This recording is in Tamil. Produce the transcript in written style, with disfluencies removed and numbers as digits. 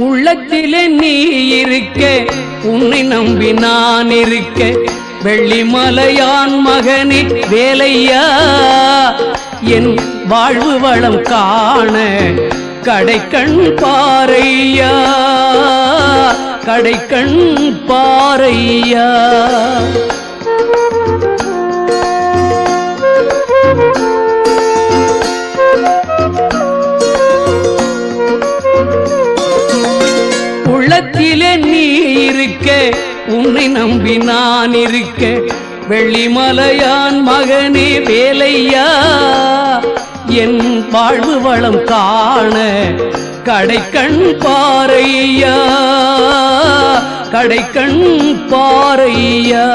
உள்ளத்திலே நீ இருக்க, உன்னை நம்பி நான் இருக்க, வெள்ளிமலையான் மகனே வேலையா, என் வாழ்வு வளம் காண கடைக்கண் பாரையா, கடைக்கண் பாரையா. உள்ளத்திலே நீ இருக்க, உன்னை நம்பி நான் இருக்க, வெள்ளிமலையான் மகனே வேலையா, என் வாழ்வு வளம் காண கடைக்கண் பாரையா, கடைக்கண் பாரையா.